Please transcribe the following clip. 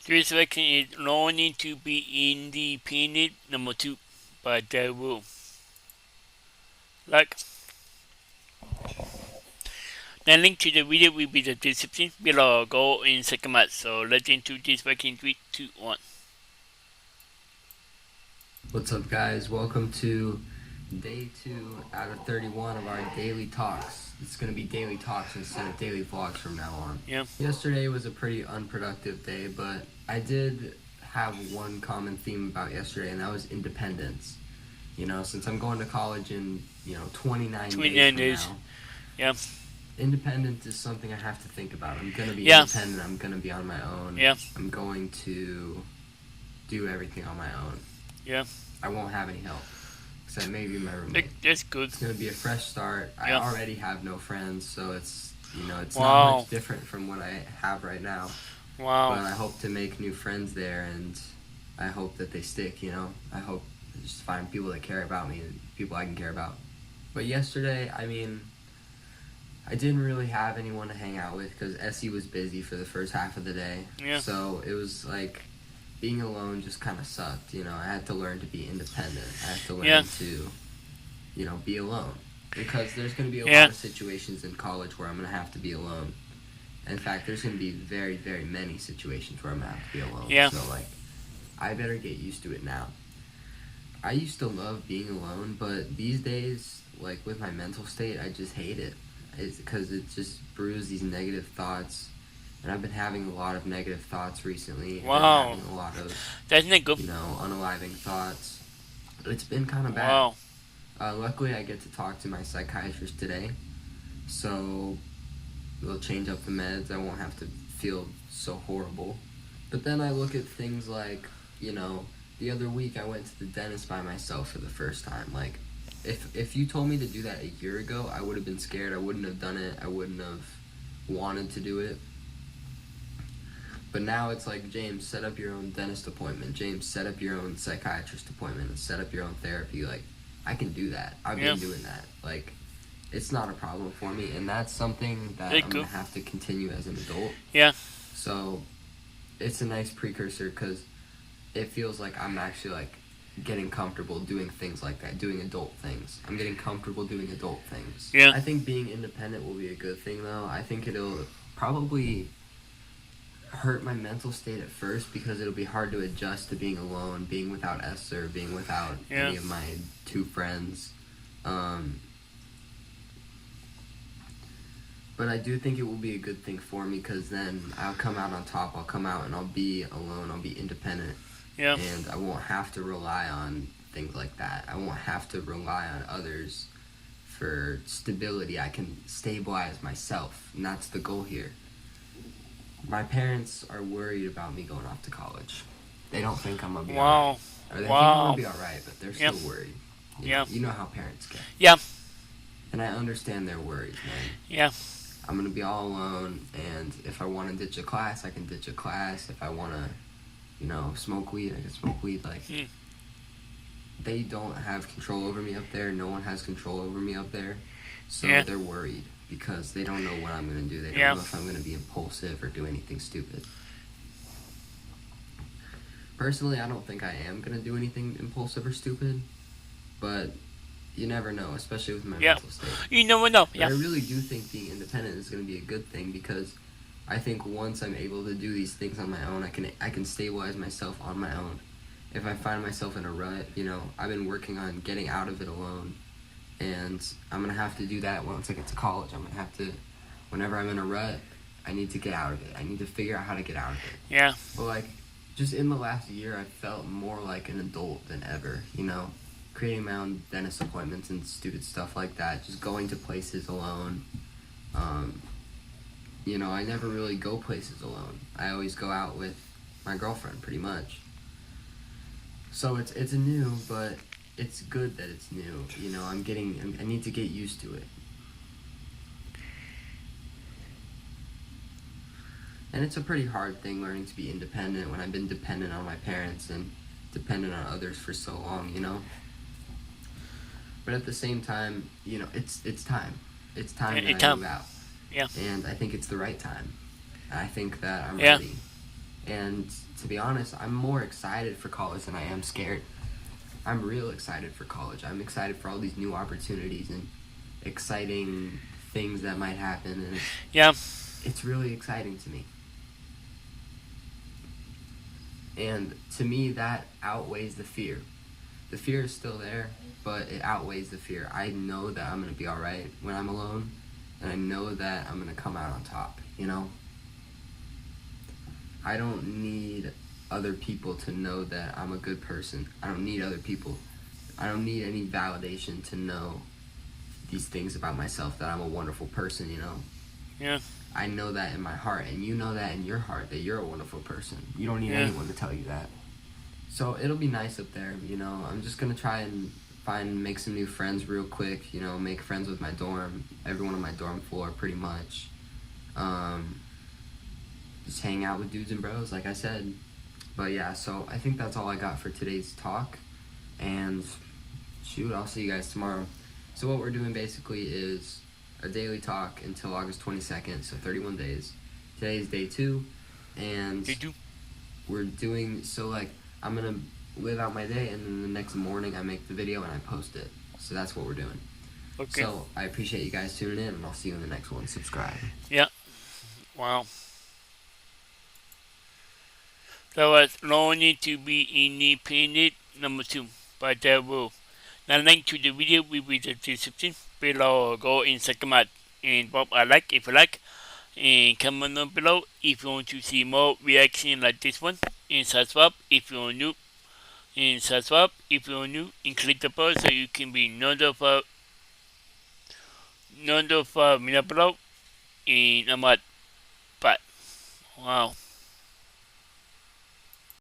Three selection is learning to be independent. Number two, by the rule. Like, the link to the video will be the description below. Go in second match. So let's into this back in 3, 2, 1. What's up, guys? Welcome to day 2 out of 31 of our daily talks. It's going to be daily talks instead of daily vlogs from now on. Yeah. Yesterday was a pretty unproductive day, but I did have one common theme about yesterday, and that was independence. You know, since I'm going to college in, 29 days from now. Yeah. Independence is something I have to think about. I'm going to be independent. I'm going to be on my own. Yeah. I'm going to do everything on my own. Yeah. I won't have any help. Except maybe my roommate. That's good. It's going to be a fresh start. I already have no friends, so it's not much different from what I have right now. Wow. But I hope to make new friends there, and I hope that they stick, I hope to just find people that care about me and people I can care about. But yesterday, I didn't really have anyone to hang out with because Essie was busy for the first half of the day. Yeah. So it was like being alone just kind of sucked. I had to learn to be independent. I had to learn to, be alone. Because there's going to be a lot of situations in college where I'm going to have to be alone. In fact, there's going to be very, very many situations where I'm going to have to be alone. Yeah. So, I better get used to it now. I used to love being alone, but these days, with my mental state, I just hate it. It's because it just brews these negative thoughts. And I've been having a lot of negative thoughts recently. Wow. And having a lot of, that's not good. unaliving thoughts. It's been kind of bad. Wow. Luckily, I get to talk to my psychiatrist today. So we'll change up the meds. I won't have to feel so horrible. But then I look at things like, the other week I went to the dentist by myself for the first time. If you told me to do that a year ago, I would have been scared. I wouldn't have done it. I wouldn't have wanted to do it. But now it's like, James, set up your own dentist appointment. James, set up your own psychiatrist appointment and set up your own therapy. I can do that. I've been doing that. It's not a problem for me. And that's something that I'm going to have to continue as an adult. Yeah. So it's a nice precursor because it feels like I'm actually, getting comfortable doing things like that, doing adult things. I'm getting comfortable doing adult things. Yeah. I think being independent will be a good thing, though. I think it'll probably hurt my mental state at first because it'll be hard to adjust to being alone, being without Esther, being without any of my two friends. But I do think it will be a good thing for me because then I'll come out on top. I'll come out and I'll be alone. I'll be independent. Yeah. And I won't have to rely on things like that. I won't have to rely on others for stability. I can stabilize myself, and that's the goal here. My parents are worried about me going off to college. They don't think I'm going to be alright. Or they think I'm going to be alright, but they're still worried. You know how parents get. Yeah. And I understand their worries, man. Yeah. I'm going to be all alone, and if I want to ditch a class, I can ditch a class. If I want to, smoke weed, I can smoke weed. They don't have control over me up there. No one has control over me up there. So they're worried because they don't know what I'm going to do. They don't know if I'm going to be impulsive or do anything stupid. Personally, I don't think I am going to do anything impulsive or stupid. But you never know, especially with my mental state. You never know. But I really do think being independent is going to be a good thing because I think once I'm able to do these things on my own, I can stabilize myself on my own. If I find myself in a rut, I've been working on getting out of it alone. And I'm going to have to do that once I get to college. I'm going to have to, whenever I'm in a rut, I need to get out of it. I need to figure out how to get out of it. Yeah. But, just in the last year, I felt more like an adult than ever, creating my own dentist appointments and stupid stuff like that, just going to places alone. I never really go places alone. I always go out with my girlfriend, pretty much. So it's new, but it's good that it's new. I need to get used to it. And it's a pretty hard thing learning to be independent when I've been dependent on my parents and dependent on others for so long, But at the same time, it's time. It's time that I move out. Yeah. And I think it's the right time. I think that I'm ready. And to be honest, I'm more excited for college than I am scared. I'm real excited for college. I'm excited for all these new opportunities and exciting things that might happen, and Yeah. it's really exciting to me. And to me, that outweighs the fear. The fear is still there, but it outweighs the fear. I know that I'm going to be all right when I'm alone, and I know that I'm going to come out on top, you know? I don't need other people to know that I'm a good person. I don't need other people. I don't need any validation to know these things about myself, that I'm a wonderful person, you know? Yeah. I know that in my heart, and you know that in your heart, that you're a wonderful person. You don't need anyone to tell you that. So it'll be nice up there, you know. I'm just gonna try and make some new friends real quick, you know, make friends with my dorm, everyone on my dorm floor pretty much. Just hang out with dudes and bros, like I said. But yeah, so I think that's all I got for today's talk. And shoot, I'll see you guys tomorrow. So what we're doing basically is a daily talk until August 22nd, so 31 days. Today is day 2, and we're doing, so like, I'm gonna live out my day, and then the next morning I make the video and I post it. So that's what we're doing. Okay. So I appreciate you guys tuning in, and I'll see you in the next one. Subscribe. Yeah. Wow. That was learning to be independent, number 2, by that rule. Now, link to the video will be the description below. Go in second month and pop a like if you like, and comment down below if you want to see more reaction like this one, and subscribe if you're new, and subscribe if you're new, and click the bell so you can be notified me below, and I'm at. Bye. Wow.